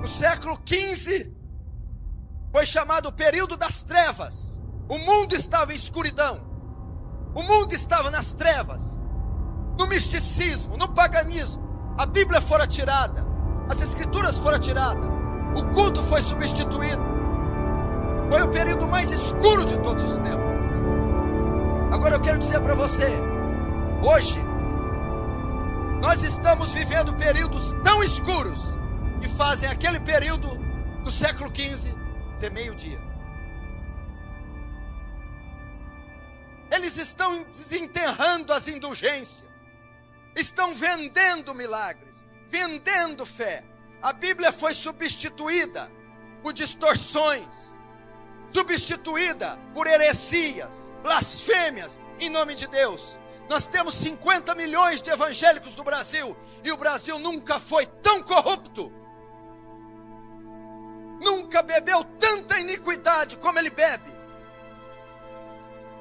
No século XV, foi chamado o período das trevas. O mundo estava em escuridão. O mundo estava nas trevas, no misticismo, no paganismo. A Bíblia fora tirada, as Escrituras foram tiradas, o culto foi substituído. Foi o período mais escuro de todos os tempos. Agora eu quero dizer para você, hoje, nós estamos vivendo períodos tão escuros que fazem aquele período do século XV ser meio-dia. Eles estão desenterrando as indulgências, estão vendendo milagres, vendendo fé. A Bíblia foi substituída por distorções, substituída por heresias, blasfêmias em nome de Deus. Nós temos 50 milhões de evangélicos no Brasil, e o Brasil nunca foi tão corrupto, nunca bebeu tanta iniquidade como ele bebe.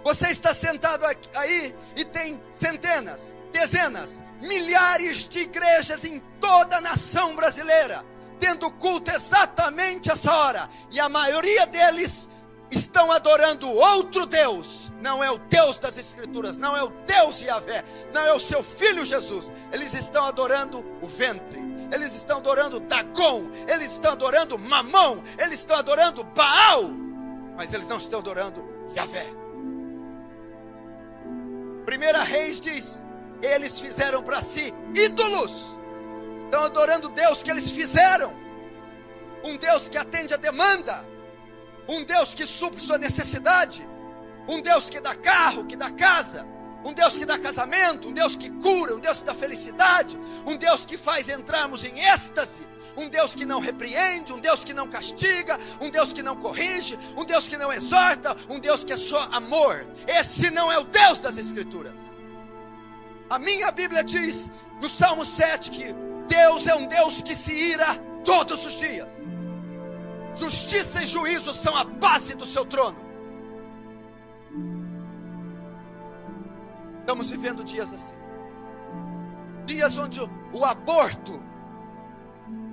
Você está sentado aí e tem centenas, dezenas, milhares de igrejas em toda a nação brasileira, tendo culto exatamente essa hora, e a maioria deles estão adorando outro Deus. Não é o Deus das Escrituras, não é o Deus Yahvé, não é o seu Filho Jesus. Eles estão adorando o ventre, eles estão adorando Dagon, eles estão adorando Mamão, eles estão adorando Baal, mas eles não estão adorando Yahvé. 1 Reis diz: eles fizeram para si ídolos, estão adorando Deus que eles fizeram, um Deus que atende a demanda, um Deus que supre sua necessidade, um Deus que dá carro, que dá casa, um Deus que dá casamento, um Deus que cura, um Deus que dá felicidade, um Deus que faz entrarmos em êxtase, um Deus que não repreende, um Deus que não castiga, um Deus que não corrige, um Deus que não exorta, um Deus que é só amor. Esse não é o Deus das Escrituras. A minha Bíblia diz no Salmo 7 que Deus é um Deus que se ira todos os dias. Justiça e juízo são a base do seu trono. Estamos vivendo dias assim, dias onde o aborto,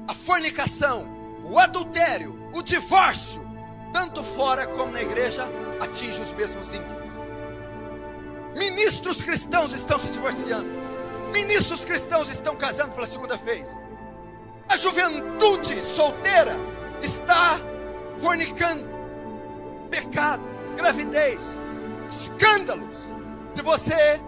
a fornicação, o adultério, o divórcio, tanto fora como na igreja, atinge os mesmos índices. Ministros cristãos estão se divorciando, ministros cristãos estão casando pela segunda vez, a juventude solteira está fornicando, pecado, gravidez, escândalos. Se você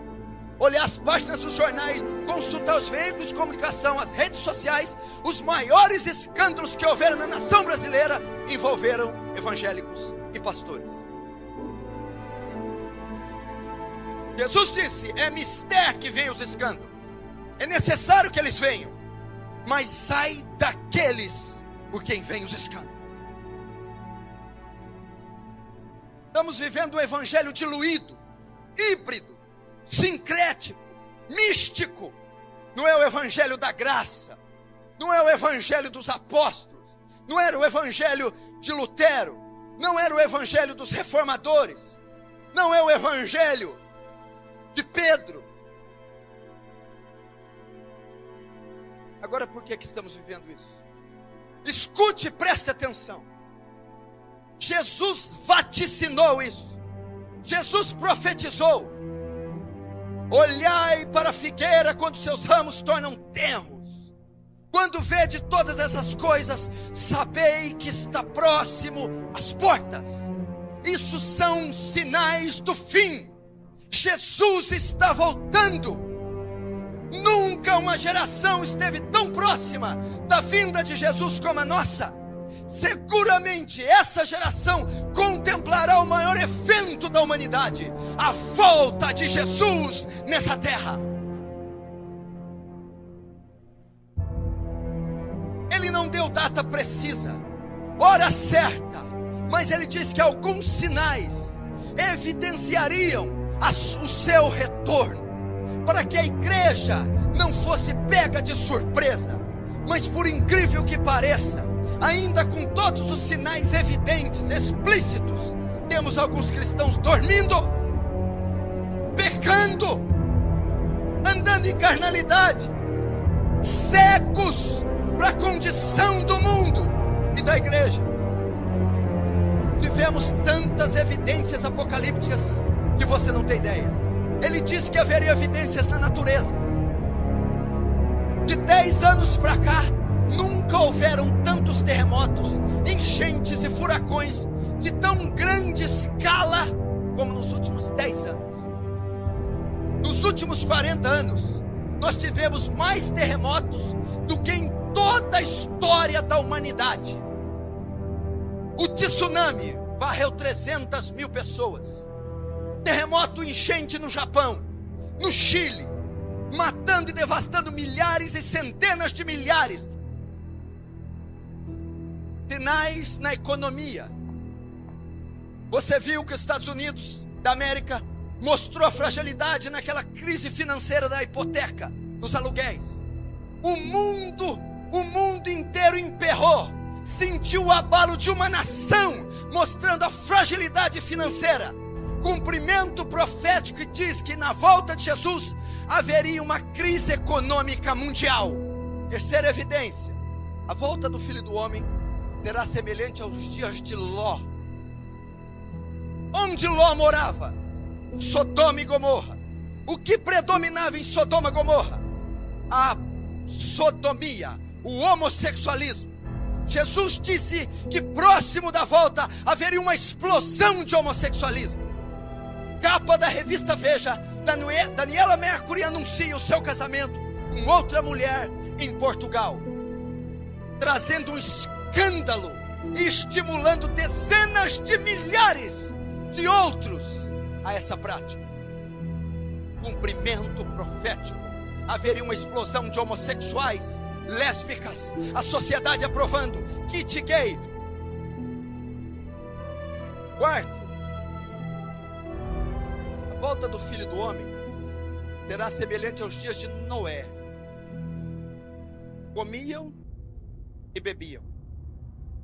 olhar as páginas dos jornais, consultar os veículos de comunicação, as redes sociais, os maiores escândalos que houveram na nação brasileira envolveram evangélicos e pastores. Jesus disse: é mister que vem os escândalos, é necessário que eles venham, mas ai daqueles por quem vem os escândalos. Estamos vivendo um evangelho diluído, híbrido, sincrético, místico. Não é o evangelho da graça, não é o evangelho dos apóstolos, não era o evangelho de Lutero, não era o evangelho dos reformadores, não é o evangelho de Pedro. Agora, por que estamos vivendo isso? Escute e preste atenção. Jesus vaticinou isso, Jesus profetizou: olhai para a figueira quando seus ramos tornam tenros. Quando vede todas essas coisas, sabei que está próximo às portas. Isso são sinais do fim. Jesus está voltando. Nunca uma geração esteve tão próxima da vinda de Jesus como a nossa. Seguramente essa geração contemplará o maior evento da humanidade, a volta de Jesus nessa terra. Ele não deu data precisa, hora certa, mas ele disse que alguns sinais evidenciariam o seu retorno, para que a igreja não fosse pega de surpresa. Mas por incrível que pareça, ainda com todos os sinais evidentes, explícitos, temos alguns cristãos dormindo, pecando, andando em carnalidade, cegos para a condição do mundo. da igreja. Tivemos tantas evidências apocalípticas que você não tem ideia. Ele disse que haveria evidências na natureza. De 10 anos para cá, nunca houveram tantos terremotos, enchentes e furacões de tão grande escala como nos últimos 10 anos. Nos últimos 40 anos, nós tivemos mais terremotos do que em toda a história da humanidade. O tsunami varreu 300 mil pessoas. Terremoto enchente no Japão, no Chile, matando e devastando milhares e centenas de milhares. Sinais na economia. Você viu que os Estados Unidos da América mostrou a fragilidade naquela crise financeira da hipoteca, dos aluguéis. O mundo inteiro emperrou, sentiu o abalo de uma nação, mostrando a fragilidade financeira. Cumprimento profético que diz que na volta de Jesus haveria uma crise econômica mundial. Terceira evidência: a volta do Filho do Homem será semelhante aos dias de Ló. Onde Ló morava? Sodoma e Gomorra. O que predominava em Sodoma e Gomorra? A sodomia, o homossexualismo. Jesus disse que próximo da volta haveria uma explosão de homossexualismo. Capa da revista Veja, Daniela Mercury anuncia o seu casamento com outra mulher em Portugal, trazendo um escândalo e estimulando dezenas de milhares de outros a essa prática. Cumprimento profético: haveria uma explosão de homossexuais, lésbicas, a sociedade aprovando kit gay. Quarto, a volta do Filho do Homem será semelhante aos dias de Noé. Comiam e bebiam,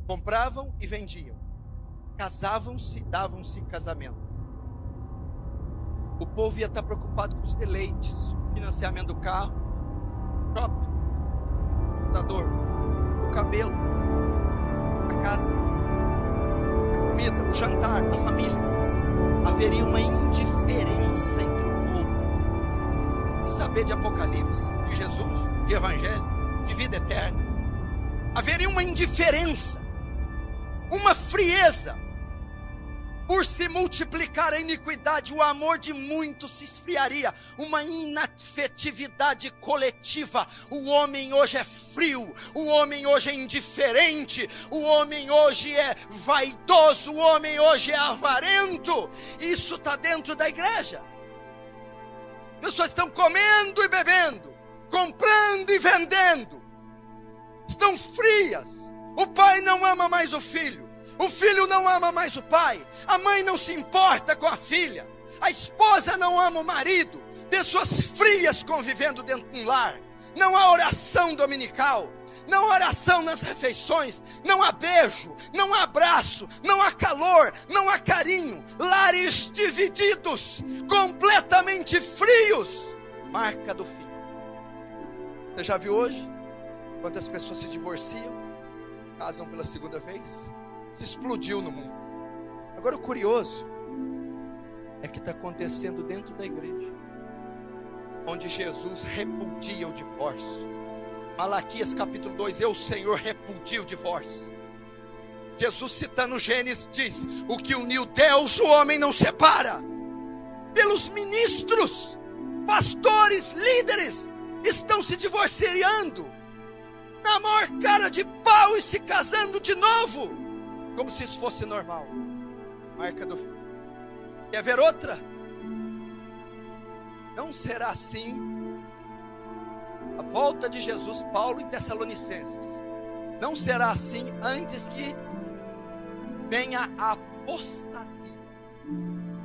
compravam e vendiam, casavam-se e davam-se em casamento. O povo ia estar preocupado com os deleites, financiamento do carro, shopping, computador, o cabelo, a casa, a comida, o jantar, a família. Haveria uma indiferença entre o povo. E saber de Apocalipse, de Jesus, de Evangelho, de vida eterna. Haveria uma indiferença, uma frieza. Por se multiplicar a iniquidade, o amor de muitos se esfriaria. Uma inafetividade coletiva. O homem hoje é frio, o homem hoje é indiferente, o homem hoje é vaidoso, o homem hoje é avarento. Isso está dentro da igreja. Pessoas estão comendo e bebendo, comprando e vendendo. Estão frias. O pai não ama mais o filho. O filho não ama mais o pai. A mãe não se importa com a filha. A esposa não ama o marido. Pessoas frias convivendo dentro de um lar. Não há oração dominical. Não há oração nas refeições. Não há beijo. Não há abraço. Não há calor. Não há carinho. Lares divididos. Completamente frios. Marca do fim. Você já viu hoje quantas pessoas se divorciam, casam pela segunda vez? Se explodiu no mundo. Agora o curioso é que está acontecendo dentro da igreja, onde Jesus repudia o divórcio. Malaquias capítulo 2, eu, Senhor, repudio o divórcio. Jesus, citando Gênesis, diz: o que uniu Deus, o homem não separa. Pelos ministros, pastores, líderes, estão se divorciando, na maior cara de pau, e se casando de novo, como se isso fosse normal. Marca do fim. Quer ver outra? Não será assim a volta de Jesus. Paulo em Tessalonicenses: não será assim antes que venha a apostasia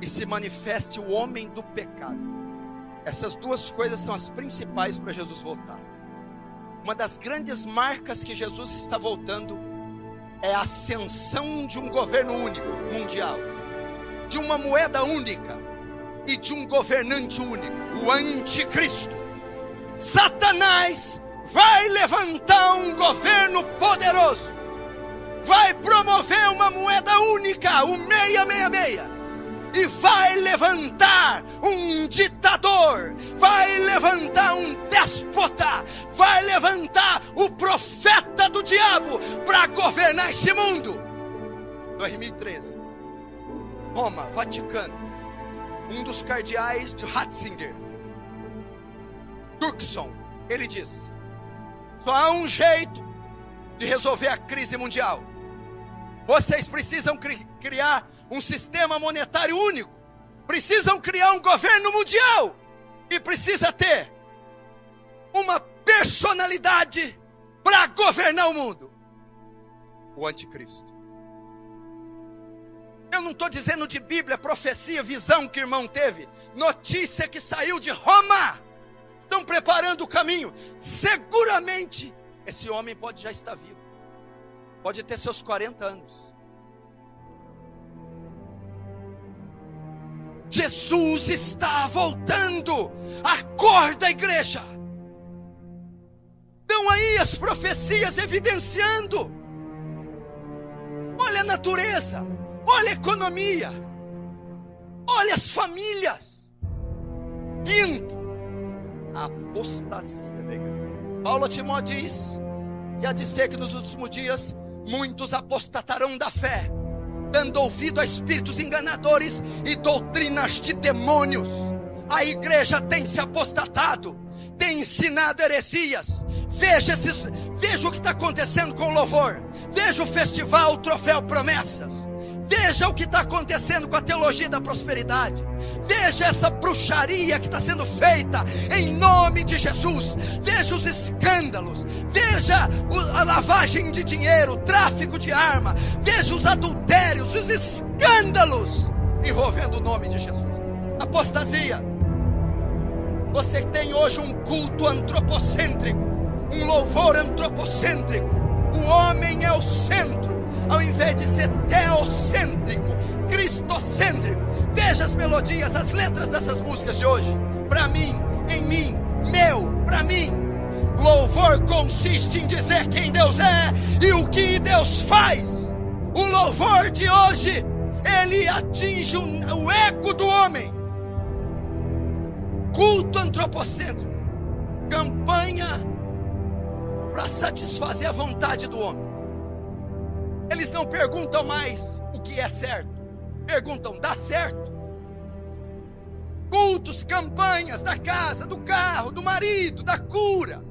e se manifeste o homem do pecado. Essas duas coisas são as principais para Jesus voltar. Uma das grandes marcas que Jesus está voltando é a ascensão de um governo único, mundial, de uma moeda única e de um governante único, o anticristo. Satanás vai levantar um governo poderoso, vai vai promover uma moeda única, o 666. E vai levantar um ditador, vai levantar um déspota, vai levantar o profeta do diabo para governar esse mundo. 2013, Roma, Vaticano, um dos cardeais de Ratzinger, Turkson, ele diz: só há um jeito de resolver a crise mundial. Vocês precisam criar um sistema monetário único, precisam criar um governo mundial, e precisa ter uma personalidade para governar o mundo: o anticristo. Eu não estou dizendo de Bíblia, profecia, visão que o irmão teve, notícia que saiu de Roma. Estão preparando o caminho. Seguramente esse homem pode já estar vivo, pode ter seus 40 anos. Jesus está voltando. Acorda, igreja. Estão aí as profecias evidenciando. Olha a natureza, olha a economia, olha as famílias. Quinto, a apostasia, nega. Paulo a Timóteo diz que há de ser que nos últimos dias muitos apostatarão da fé, dando ouvido a espíritos enganadores e doutrinas de demônios. A igreja tem se apostatado, tem ensinado heresias. Veja o que está acontecendo com o louvor. Veja o festival, o troféu promessas. Veja o que está acontecendo com a teologia da prosperidade. Veja essa bruxaria que está sendo feita em nome de Jesus. Veja os escândalos. Veja a lavagem de dinheiro, o tráfico de arma. Veja os adultérios, os escândalos envolvendo o nome de Jesus. Apostasia. Você tem hoje um culto antropocêntrico, um louvor antropocêntrico. O homem é o centro, ao invés de ser teocêntrico, cristocêntrico. Veja as melodias, as letras dessas músicas de hoje. Para mim, em mim, meu, para mim. Louvor consiste em dizer quem Deus é e o que Deus faz. O louvor de hoje, ele atinge o ego do homem. Culto antropocêntrico, campanha para satisfazer a vontade do homem. Eles não perguntam mais o que é certo, perguntam: dá certo? Cultos, campanhas da casa, do carro, do marido, da cura,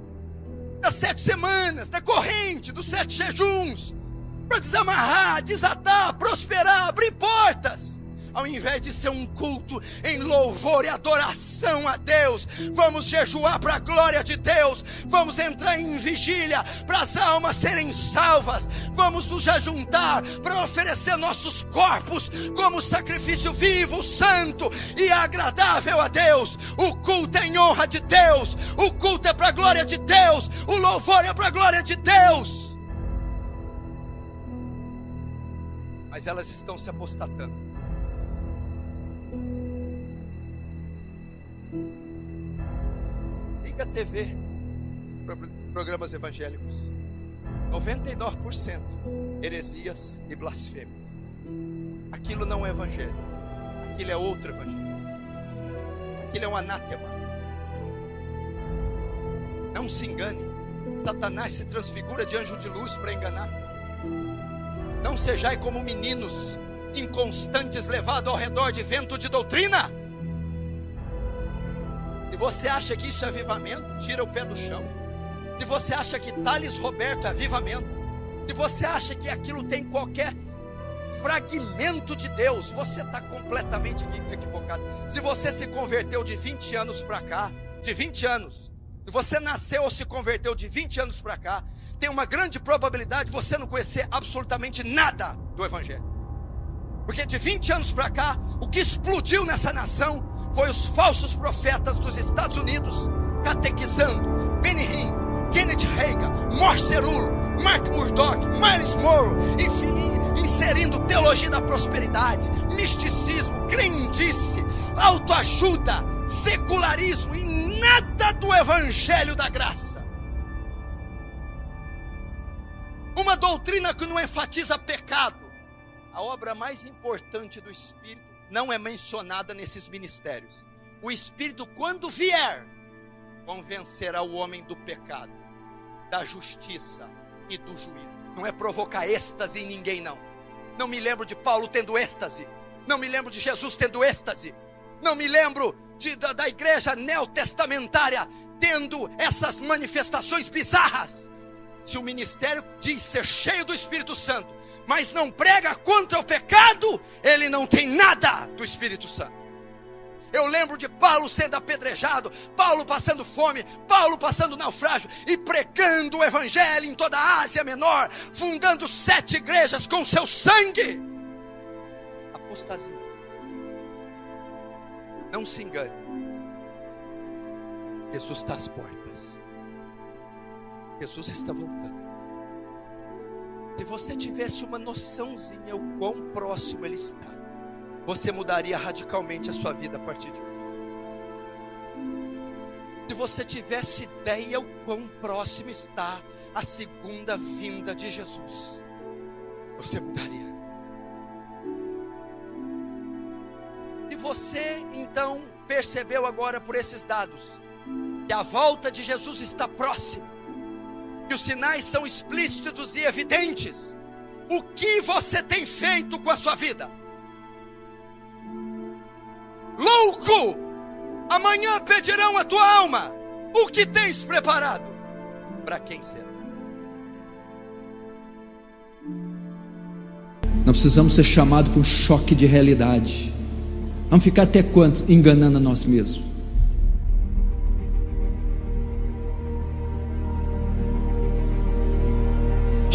das 7 semanas, da corrente, dos 7 jejuns, para desamarrar, desatar, prosperar, abrir portas. Ao invés de ser um culto em louvor e adoração a Deus, vamos jejuar para a glória de Deus, vamos entrar em vigília para as almas serem salvas, vamos nos ajuntar para oferecer nossos corpos como sacrifício vivo, santo e agradável a Deus. O culto é em honra de Deus, o culto é para a glória de Deus, o louvor é para a glória de Deus. Mas elas estão se apostatando. Liga a TV, programas evangélicos, 99% heresias e blasfêmias. Aquilo não é evangelho, aquilo é outro evangelho, aquilo é um anátema. Não se engane, Satanás se transfigura de anjo de luz para enganar. Não sejais como meninos inconstantes, levados ao redor de vento de doutrina. Se você acha que isso é avivamento, tira o pé do chão. Se você acha que Thales Roberto é avivamento, se você acha que aquilo tem qualquer fragmento de Deus, você está completamente equivocado. Se você se converteu de 20 anos para cá, de 20 anos, se você nasceu ou se converteu de 20 anos para cá, tem uma grande probabilidade de você não conhecer absolutamente nada do Evangelho. Porque de 20 anos para cá, o que explodiu nessa nação foi os falsos profetas dos Estados Unidos, catequizando Benny Hinn, Kenneth Hagin, Morse Cerullo, Mark Murdock, Miles Monroe, enfim, inserindo teologia da prosperidade, misticismo, crendice, autoajuda, secularismo e nada do Evangelho da graça. Uma doutrina que não enfatiza pecado. A obra mais importante do Espírito não é mencionada nesses ministérios. O Espírito, quando vier, convencerá o homem do pecado, da justiça e do juízo. Não é provocar êxtase em ninguém, não. Não me lembro de Paulo tendo êxtase. Não me lembro de Jesus tendo êxtase. Não me lembro da igreja neotestamentária tendo essas manifestações bizarras. Se o ministério diz ser cheio do Espírito Santo, mas não prega contra o pecado, ele não tem nada do Espírito Santo. Eu lembro de Paulo sendo apedrejado, Paulo passando fome, Paulo passando naufrágio e pregando o evangelho em toda a Ásia Menor, fundando 7 igrejas com seu sangue. Apostasia. Não se engane. Jesus está às portas. Jesus está voltando. Se você tivesse uma noçãozinha o quão próximo Ele está, você mudaria radicalmente a sua vida a partir de hoje. Se você tivesse ideia o quão próximo está a segunda vinda de Jesus, você mudaria. Se você então percebeu agora por esses dados que a volta de Jesus está próxima, que os sinais são explícitos e evidentes, o que você tem feito com a sua vida? Louco! Amanhã pedirão a tua alma. O que tens preparado? Para quem será? Nós precisamos ser chamados para um choque de realidade. Vamos ficar até quando enganando a nós mesmos?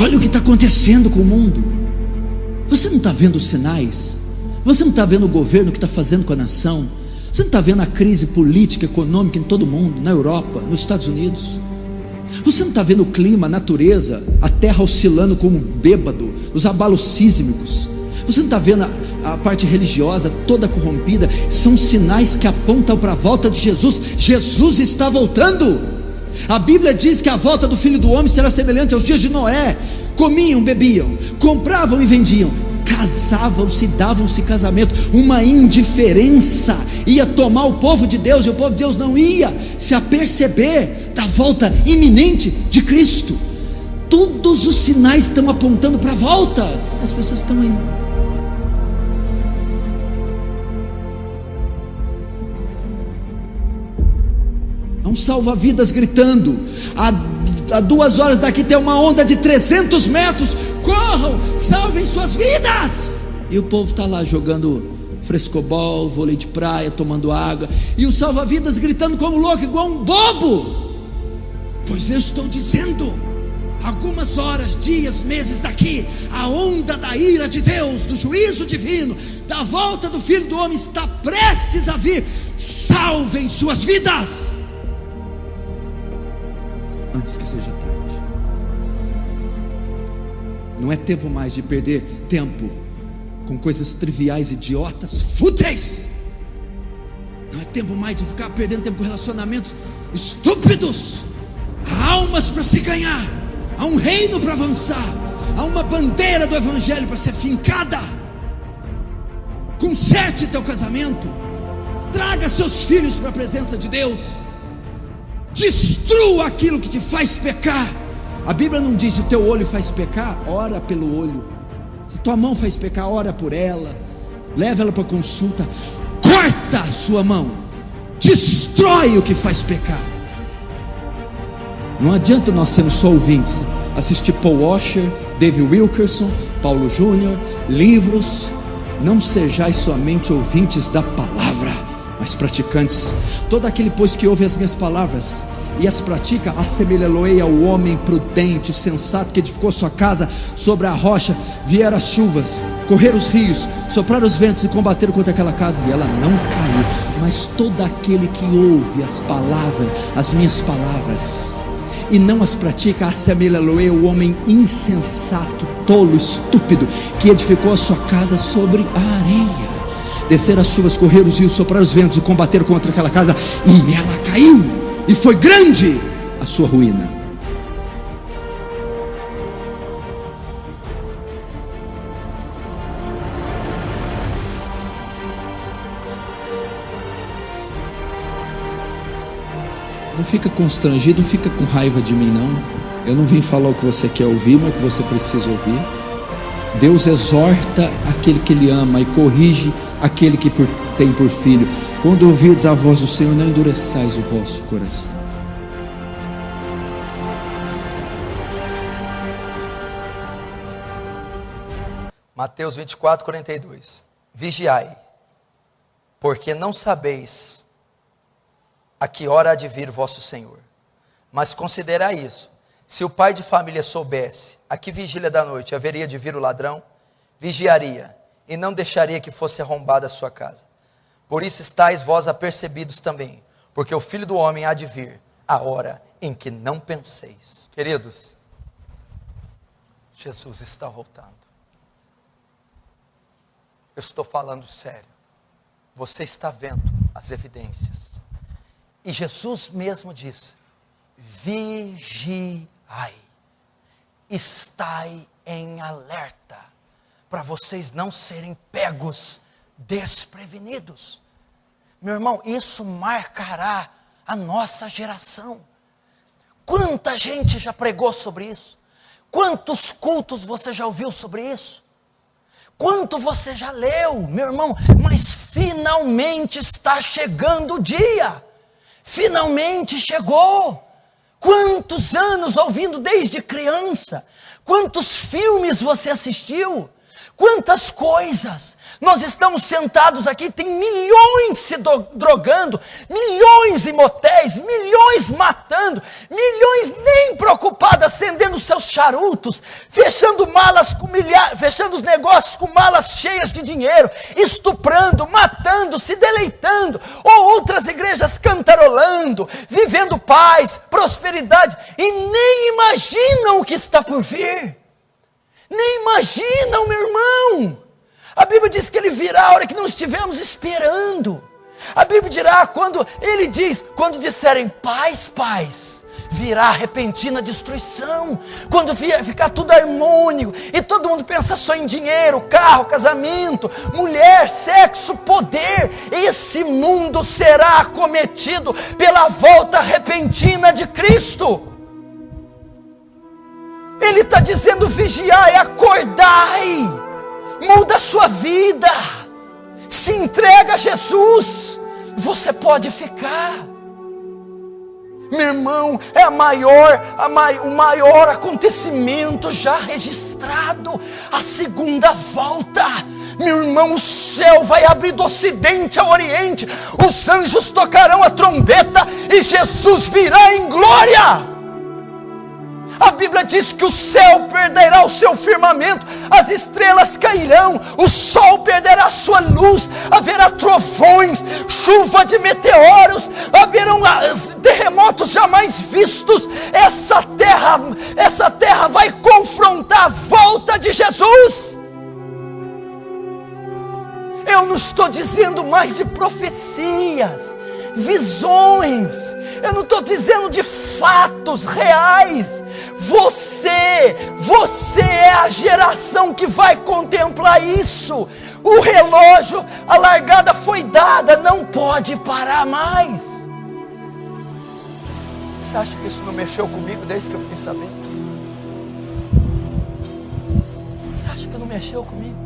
Olha o que está acontecendo com o mundo. Você não está vendo os sinais? Você não está vendo o governo que está fazendo com a nação? Você não está vendo a crise política, econômica em todo o mundo, na Europa, nos Estados Unidos? Você não está vendo o clima, a natureza, a terra oscilando como um bêbado, os abalos sísmicos? Você não está vendo a parte religiosa toda corrompida? São sinais que apontam para a volta de Jesus. Jesus está voltando. A Bíblia diz que a volta do Filho do Homem será semelhante aos dias de Noé. Comiam, bebiam, compravam e vendiam, casavam-se, davam-se casamento. Uma indiferença ia tomar o povo de Deus, e o povo de Deus não ia se aperceber da volta iminente de Cristo. Todos os sinais estão apontando para a volta. As pessoas estão aí. Há um salva-vidas gritando: há 2 horas daqui tem uma onda de 300 metros, corram, salvem suas vidas. E o povo está lá jogando frescobol, vôlei de praia, tomando água, e o salva-vidas gritando como louco, igual um bobo. Pois eu estou dizendo, algumas horas, dias, meses daqui, a onda da ira de Deus, do juízo divino, da volta do Filho do Homem está prestes a vir. Salvem suas vidas antes que seja tarde. Não é tempo mais de perder tempo com coisas triviais, idiotas, fúteis. Não é tempo mais de ficar perdendo tempo com relacionamentos estúpidos. Há almas para se ganhar, há um reino para avançar, há uma bandeira do Evangelho para ser fincada. Conserte teu casamento, traga seus filhos para a presença de Deus, destrua aquilo que te faz pecar. A Bíblia não diz: se o teu olho faz pecar, ora pelo olho. Se tua mão faz pecar, ora por ela, leva ela para consulta. Corta a sua mão, destrói o que faz pecar. Não adianta nós sermos só ouvintes, assistir Paul Washer, David Wilkerson, Paulo Júnior, livros. Não sejais somente ouvintes da palavra, mas praticantes. Todo aquele, pois, que ouve as minhas palavras e as pratica, assemelhá-lo-ei ao homem prudente, sensato, que edificou sua casa sobre a rocha. Vieram as chuvas, correram os rios, sopraram os ventos e combateram contra aquela casa, e ela não caiu. Mas todo aquele que ouve as palavras, as minhas palavras, e não as pratica, assemelhá-lo-ei ao homem insensato, tolo, estúpido, que edificou a sua casa sobre a areia. Desceram as chuvas, correram os rios, sopraram os ventos e combateram contra aquela casa, e ela caiu, e foi grande a sua ruína. Não fica constrangido, não fica com raiva de mim, não. Eu não vim falar o que você quer ouvir, mas o que você precisa ouvir. Deus exorta aquele que Ele ama e corrige aquele que tem por filho. Quando ouvirdes a voz do Senhor, não endureçais o vosso coração. Mateus 24, 42. Vigiai, porque não sabeis a que hora há de vir o vosso Senhor. Mas considerai isso: se o pai de família soubesse a que vigília da noite haveria de vir o ladrão, vigiaria e não deixaria que fosse arrombada a sua casa. Por isso estáis vós apercebidos também, porque o Filho do Homem há de vir a hora em que não penseis. Queridos, Jesus está voltando. Eu estou falando sério. Você está vendo as evidências. E Jesus mesmo disse: vigiai, estai em alerta, para vocês não serem pegos desprevenidos. Meu irmão, isso marcará a nossa geração. Quanta gente já pregou sobre isso? Quantos cultos você já ouviu sobre isso? Quanto você já leu, meu irmão? Mas finalmente está chegando o dia. Finalmente chegou. Quantos anos ouvindo desde criança? Quantos filmes você assistiu? Quantas coisas. Nós estamos sentados aqui, tem milhões se drogando, milhões em motéis, milhões matando, milhões nem preocupados acendendo seus charutos, fechando fechando os negócios com malas cheias de dinheiro, estuprando, matando, se deleitando, ou outras igrejas cantarolando, vivendo paz, prosperidade, e nem imaginam o que está por vir. Nem imaginam, meu irmão. A Bíblia diz que Ele virá a hora que não estivermos esperando. A Bíblia dirá, quando Ele diz, quando disserem paz, paz, virá repentina destruição. Quando ficar tudo harmônico e todo mundo pensa só em dinheiro, carro, casamento, mulher, sexo, poder, esse mundo será acometido pela volta repentina de Cristo. Ele está dizendo: vigiai, acordai, muda a sua vida, se entrega a Jesus, você pode ficar. Meu irmão, é o maior acontecimento já registrado, a segunda volta. Meu irmão, o céu vai abrir do ocidente ao oriente, os anjos tocarão a trombeta e Jesus virá em glória. A Bíblia diz que o céu perderá o seu firmamento, as estrelas cairão, o sol perderá a sua luz, haverá trovões, chuva de meteoros, haverão terremotos jamais vistos. Essa terra vai confrontar a volta de Jesus. Eu não estou dizendo mais de profecias, visões, eu não estou dizendo de fatos reais. Você é a geração que vai contemplar isso. O relógio, a largada foi dada, não pode parar mais. Você acha que isso não mexeu comigo desde que eu fiquei sabendo? Você acha que não mexeu comigo?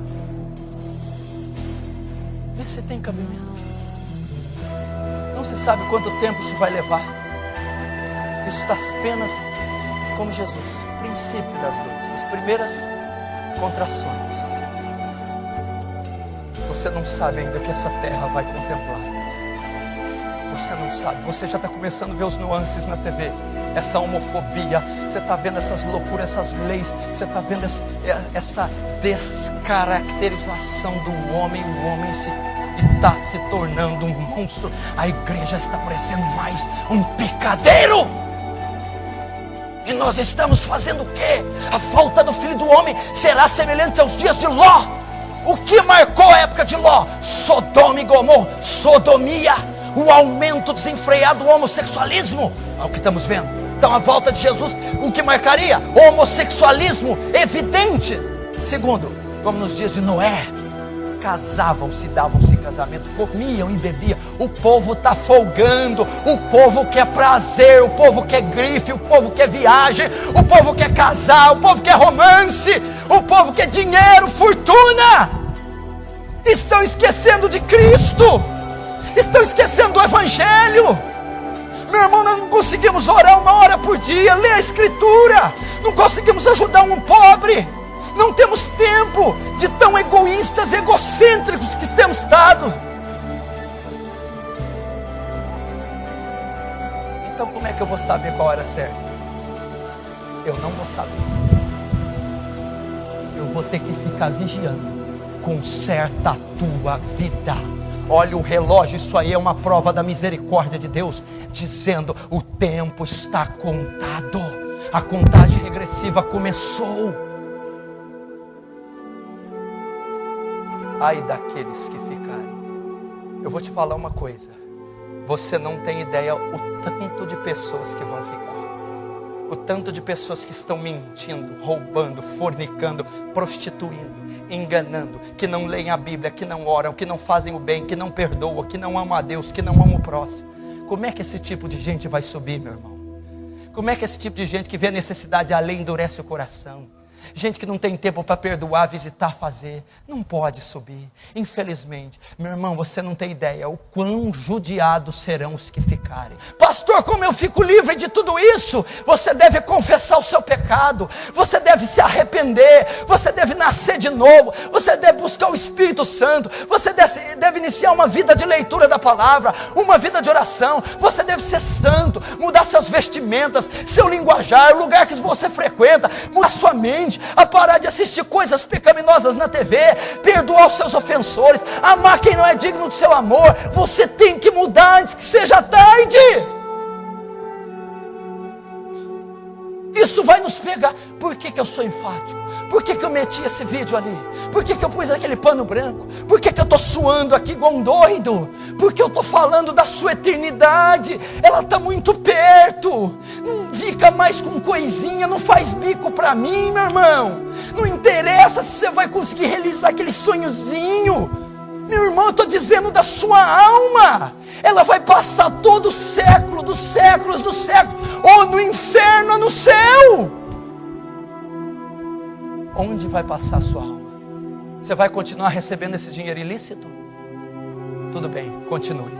Vê se tem cabimento. Não se sabe quanto tempo isso vai levar. Isso está apenas como Jesus, princípio das dores, as primeiras contrações. Você não sabe ainda o que essa terra vai contemplar. Você não sabe, você já está começando a ver os nuances na TV, essa homofobia, você está vendo essas loucuras, essas leis, você está vendo essa descaracterização do homem, o homem está se tornando um monstro, a igreja está parecendo mais um picadeiro. E nós estamos fazendo o quê? A volta do Filho do Homem será semelhante aos dias de Ló. O que marcou a época de Ló? Sodoma e Gomorra, sodomia, o aumento desenfreado do homossexualismo. É o que estamos vendo. Então a volta de Jesus, o que marcaria? Homossexualismo evidente. Segundo, como nos dias de Noé, casavam-se, davam-se em casamento, comiam e bebiam. O povo está folgando, o povo quer prazer, o povo quer grife, o povo quer viagem, o povo quer casar, o povo quer romance, o povo quer dinheiro, fortuna. Estão esquecendo de Cristo, estão esquecendo do Evangelho. Meu irmão, nós não conseguimos orar 1 hora por dia, ler a Escritura, não conseguimos ajudar um pobre, não temos tempo de tão egoístas, egocêntricos que temos estado. Então como é que eu vou saber qual a hora certa? Eu não vou saber. Eu vou ter que ficar vigiando. Conserta a tua vida. Olha o relógio, isso aí é uma prova da misericórdia de Deus, dizendo: o tempo está contado, a contagem regressiva começou. Ai daqueles que ficarem. Eu vou te falar uma coisa, você não tem ideia o tanto de pessoas que vão ficar, o tanto de pessoas que estão mentindo, roubando, fornicando, prostituindo, enganando, que não leem a Bíblia, que não oram, que não fazem o bem, que não perdoam, que não amam a Deus, que não amam o próximo. Como é que esse tipo de gente vai subir, meu irmão? Como é que esse tipo de gente que vê a necessidade além endurece o coração? Gente que não tem tempo para perdoar, visitar, fazer, não pode subir. Infelizmente, meu irmão, você não tem ideia o quão judiados serão os que ficarem. Pastor, como eu fico livre de tudo isso? Você deve confessar o seu pecado, você deve se arrepender, você deve nascer de novo, você deve buscar o Espírito Santo, você deve iniciar uma vida de leitura da palavra, uma vida de oração, você deve ser santo, mudar suas vestimentas, seu linguajar, o lugar que você frequenta, mudar sua mente, a parar de assistir coisas pecaminosas na TV, perdoar os seus ofensores, amar quem não é digno do seu amor. Você tem que mudar antes que seja tarde. Isso vai nos pegar. Por que eu sou enfático? Por que eu meti esse vídeo ali? Por que eu pus aquele pano branco? Por que eu estou suando aqui igual um doido? Porque eu estou falando da sua eternidade. Ela está muito perto. Não fica mais com coisinha, não faz bico para mim, meu irmão. Não interessa se você vai conseguir realizar aquele sonhozinho. Meu irmão, eu estou dizendo da sua alma. Ela vai passar todo o século, dos séculos, dos séculos, ou no inferno ou no céu. Onde vai passar a sua alma? Você vai continuar recebendo esse dinheiro ilícito? Tudo bem, continue,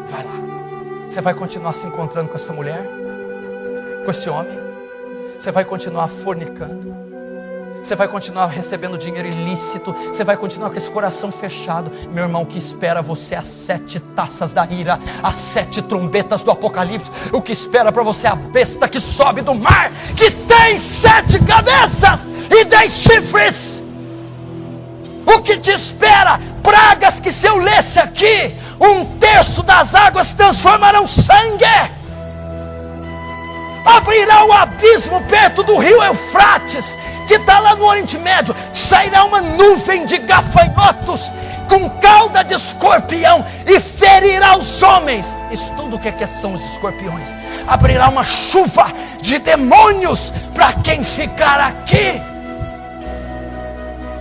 vai lá. Você vai continuar se encontrando com essa mulher? Com esse homem? Você vai continuar fornicando? Você vai continuar recebendo dinheiro ilícito? Você vai continuar com esse coração fechado? Meu irmão, o que espera você é as 7 taças da ira, as 7 trombetas do Apocalipse. O que espera para você é a besta que sobe do mar, que tem 7 cabeças e 10 chifres. O que te espera? Pragas que, se eu lesse aqui, 1/3 das águas transformarão sangue. Abrirá o abismo perto do rio Eufrates, que está lá no Oriente Médio. Sairá uma nuvem de gafanhotos com cauda de escorpião e ferirá os homens. Estuda o que são os escorpiões. Abrirá uma chuva de demônios para quem ficar aqui.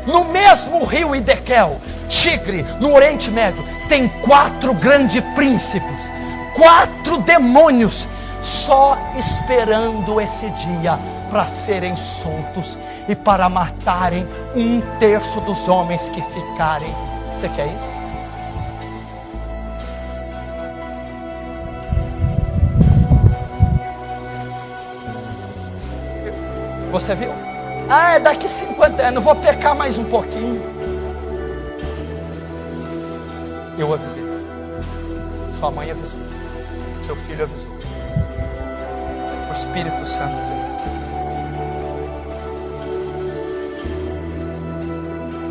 No mesmo rio Hidekel, Tigre, no Oriente Médio, tem 4 grandes príncipes, 4 demônios, só esperando esse dia para serem soltos e para matarem 1/3 dos homens que ficarem. Você quer isso? Você viu? Ah, é daqui 50 anos, vou pecar mais um pouquinho. Eu avisei. Sua mãe avisou. Seu filho avisou. O Espírito Santo de Deus.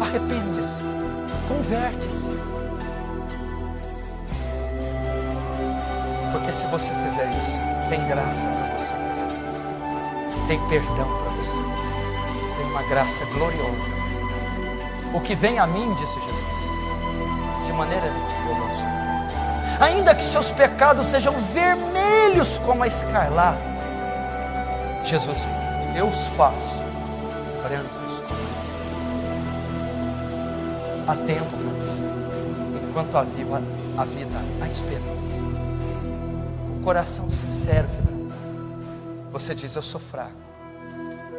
Arrepende-se, converte-se. Porque se você fizer isso, tem graça para você, tem perdão para você, tem uma graça gloriosa para você. O que vem a mim, disse Jesus, de maneira eu não sou. Ainda que seus pecados sejam vermelhos como a escarlate, Jesus diz, eu os faço brancos como a neve. há tempo para você. Enquanto há vida, há esperança. Com o coração sincero, quebrantado, você diz: eu sou fraco,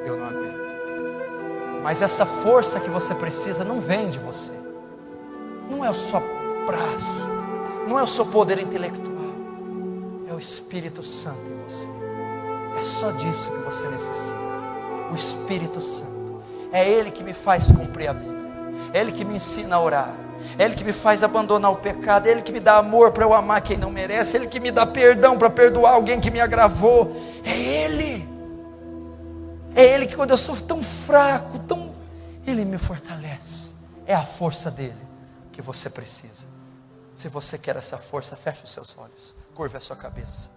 eu não aguento. Mas essa força que você precisa não vem de você. Não é o seu braço, não é o seu poder intelectual. É o Espírito Santo em você. É só disso que você necessita. O Espírito Santo. É Ele que me faz cumprir a Bíblia. É Ele que me ensina a orar. É Ele que me faz abandonar o pecado. É Ele que me dá amor para eu amar quem não merece. É Ele que me dá perdão para perdoar alguém que me agravou. É Ele. É Ele que, quando eu sou tão fraco, Ele me fortalece. É a força dele que você precisa. Se você quer essa força, feche os seus olhos, curva a sua cabeça.